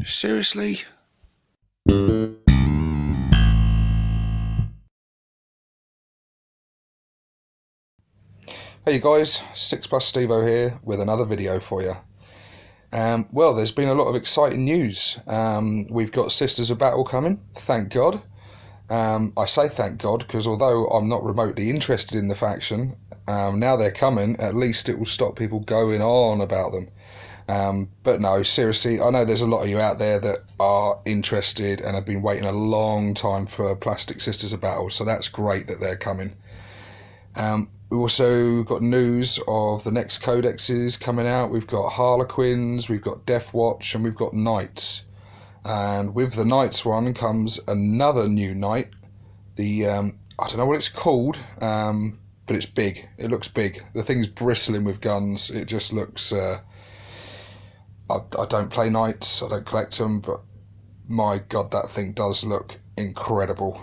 Seriously? Hey guys, 6 Plus Stevo here with another video for you. Well, there's been a lot of exciting news. We've got Sisters of Battle coming, thank God. I say thank God because although I'm not remotely interested in the faction, now they're coming, at least it will stop people going on about them. But no, seriously, I know there's a lot of you out there that are interested and have been waiting a long time for Plastic Sisters of Battle, so that's great that they're coming. We've also got news of the next codexes coming out. We've got Harlequins, we've got Death Watch, and we've got Knights. And with the Knights one comes another new Knight. I don't know what it's called, but it's big. It looks big. The thing's bristling with guns. It just looks... I don't play Knights, I don't collect them, but my God, that thing does look incredible.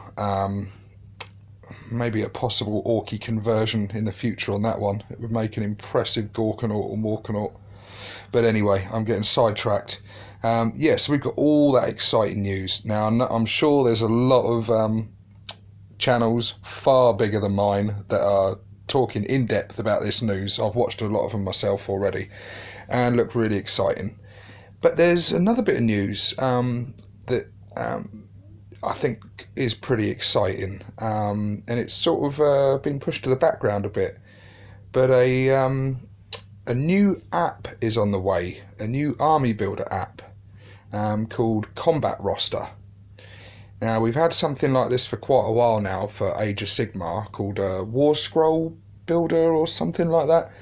Maybe a possible Orky conversion in the future on that one. It would make an impressive Gorkanaut or Morkanaut. But anyway, I'm getting sidetracked. So we've got all that exciting news. Now, I'm sure there's a lot of channels far bigger than mine that are talking in depth about this news. I've watched a lot of them myself already and look really exciting. But there's another bit of news that I think is pretty exciting, and it's sort of been pushed to the background a bit. But a new app is on the way, a new army builder app called Combat Roster. Now, we've had something like this for quite a while now for Age of Sigmar called War Scroll Builder or something like that.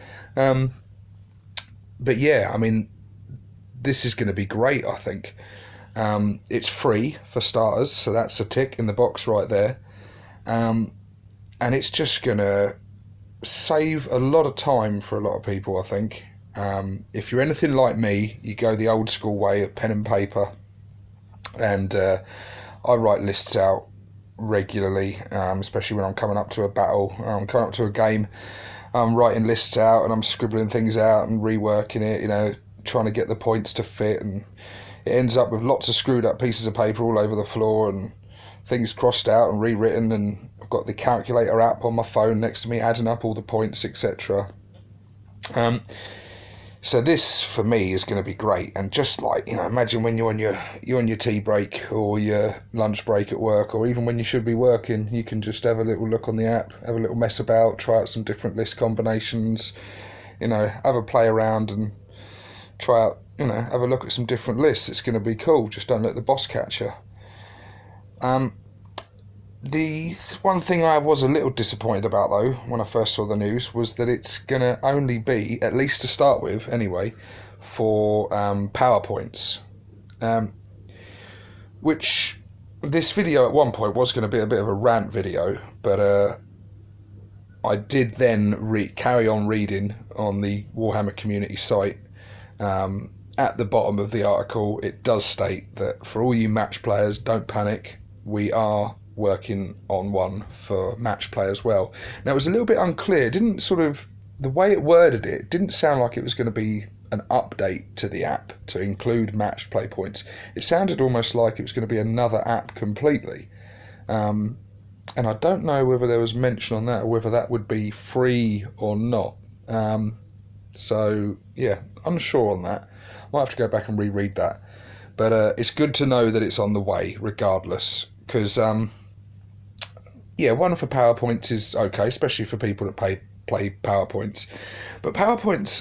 But yeah, I mean, this is going to be great, I think. It's free for starters, so that's a tick in the box right there. And it's just going to save a lot of time for a lot of people, I think. If you're anything like me, you go the old school way of pen and paper. And I write lists out regularly, especially when I'm coming up to a battle. I'm coming up to a game, I'm writing lists out and I'm scribbling things out and reworking it, trying to get the points to fit, and it ends up with lots of screwed up pieces of paper all over the floor and things crossed out and rewritten, and I've got the calculator app on my phone next to me adding up all the points, etc. So this for me is going to be great, and just like, imagine when you're on your tea break or your lunch break at work, or even when you should be working, you can just have a little look on the app, have a little mess about, try out some different list combinations, have a play around and try out, have a look at some different lists. It's going to be cool. Just don't let the boss catch you. The one thing I was a little disappointed about, though, when I first saw the news, was that it's going to only be, at least to start with anyway, for PowerPoints. Which this video at one point was going to be a bit of a rant video, but I did then carry on reading on the Warhammer community site. At the bottom of the article, it does state that for all you match players, don't panic, we are working on one for match play as well. Now, it was a little bit unclear, the way it worded it didn't sound like it was going to be an update to the app to include match play points. It sounded almost like it was going to be another app completely. And I don't know whether there was mention on that or whether that would be free or not. So yeah, unsure on that. Might have to go back and reread that. But it's good to know that it's on the way regardless, because one for PowerPoints is okay, especially for people that play PowerPoints. But PowerPoints,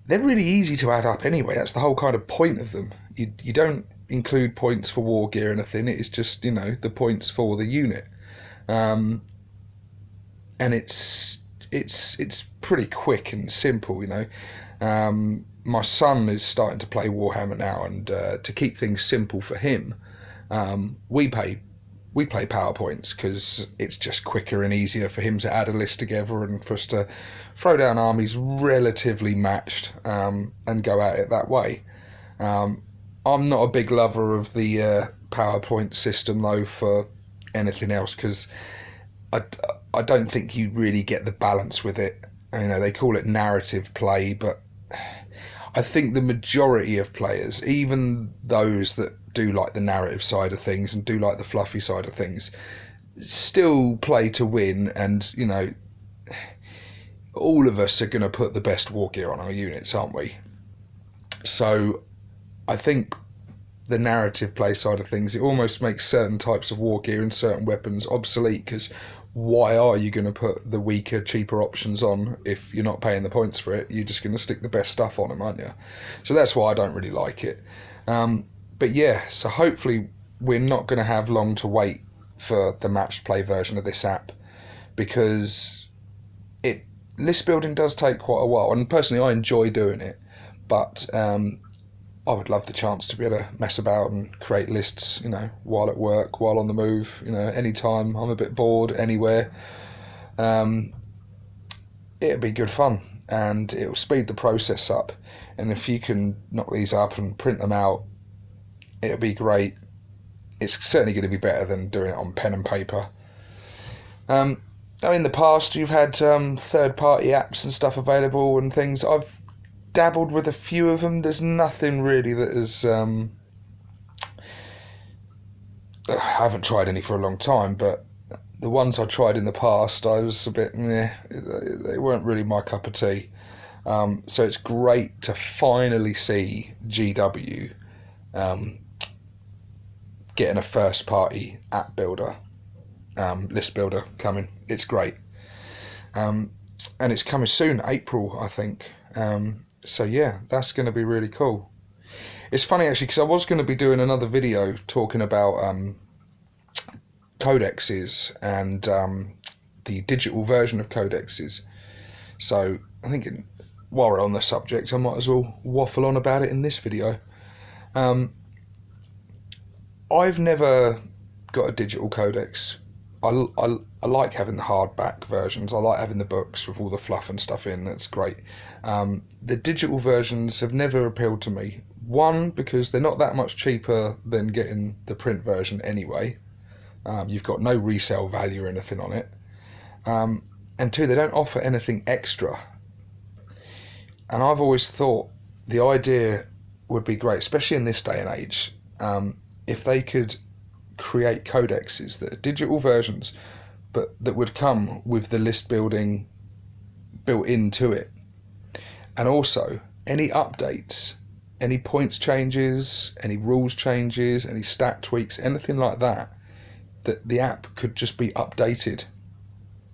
they're really easy to add up anyway. That's the whole kind of point of them. You don't include points for war gear or anything. It's just, the points for the unit. And it's pretty quick and simple, My son is starting to play Warhammer now, and to keep things simple for him, we play PowerPoints because it's just quicker and easier for him to add a list together and for us to throw down armies relatively matched and go at it that way. I'm not a big lover of the PowerPoint system though for anything else, because I don't think you really get the balance with it. They call it narrative play, but I think the majority of players, even those that do like the narrative side of things and do like the fluffy side of things, still play to win. And you know, all of us are going to put the best war gear on our units, aren't we? So I think the narrative play side of things, it almost makes certain types of war gear and certain weapons obsolete, because why are you going to put the weaker, cheaper options on if you're not paying the points for it? You're just going to stick the best stuff on them, aren't you? So that's why I don't really like it. But yeah, so hopefully we're not going to have long to wait for the match play version of this app, because list building does take quite a while, and personally I enjoy doing it, but I would love the chance to be able to mess about and create lists, you know, while at work, while on the move, you know, anytime I'm a bit bored, anywhere. It'll be good fun, and it'll speed the process up. And if you can knock these up and print them out, it'll be great. It's certainly going to be better than doing it on pen and paper. Now in the past you've had third-party apps and stuff available and things. I've dabbled with a few of them. There's nothing really that is I haven't tried any for a long time, but the ones I tried in the past, I was a bit meh. They weren't really my cup of tea. So it's great to finally see GW getting a first-party app builder, list builder coming. It's great, and it's coming soon, April, I think. So yeah, that's going to be really cool. It's funny actually, because I was going to be doing another video talking about codexes and the digital version of codexes. So I think while we're on the subject, I might as well waffle on about it in this video. I've never got a digital codex. I like having the hardback versions. I like having the books with all the fluff and stuff in. That's great. The digital versions have never appealed to me. One, because they're not that much cheaper than getting the print version anyway. You've got no resale value or anything on it. And two, they don't offer anything extra. And I've always thought the idea would be great, especially in this day and age, if they could create codexes that are digital versions, but that would come with the list building built into it. And also any updates, any points changes, any rules changes, any stat tweaks, anything like that, that the app could just be updated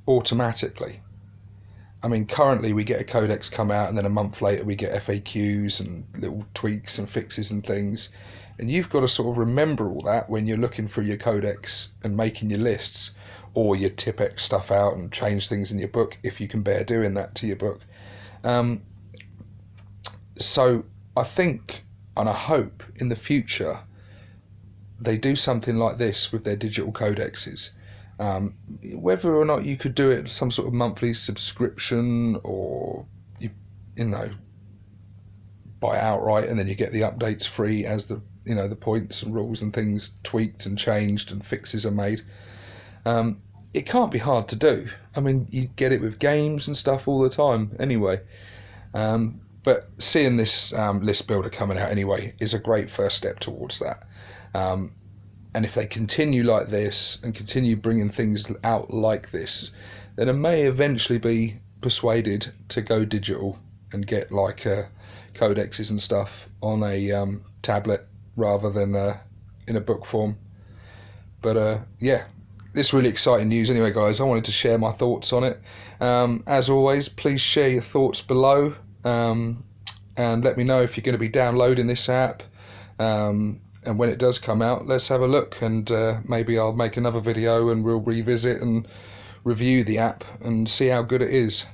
automatically. I mean, currently we get a codex come out and then a month later we get FAQs and little tweaks and fixes and things. And you've got to sort of remember all that when you're looking for your codex and making your lists, or you Tipex stuff out and change things in your book if you can bear doing that to your book. So I think and I hope in the future they do something like this with their digital codexes. Whether or not you could do it some sort of monthly subscription, or you know, buy it outright and then you get the updates free as the the points and rules and things tweaked and changed and fixes are made. It can't be hard to do. I mean, you get it with games and stuff all the time anyway. But seeing this list builder coming out anyway is a great first step towards that. And if they continue like this and continue bringing things out like this, then I may eventually be persuaded to go digital and get like codexes and stuff on a tablet rather than in a book form. But yeah, this is really exciting news anyway, guys. I wanted to share my thoughts on it. As always, please share your thoughts below, and let me know if you're going to be downloading this app. And when it does come out, let's have a look, and maybe I'll make another video and we'll revisit and review the app and see how good it is.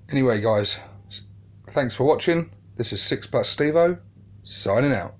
Anyway, guys, thanks for watching. This is 6+ Stevo, signing out.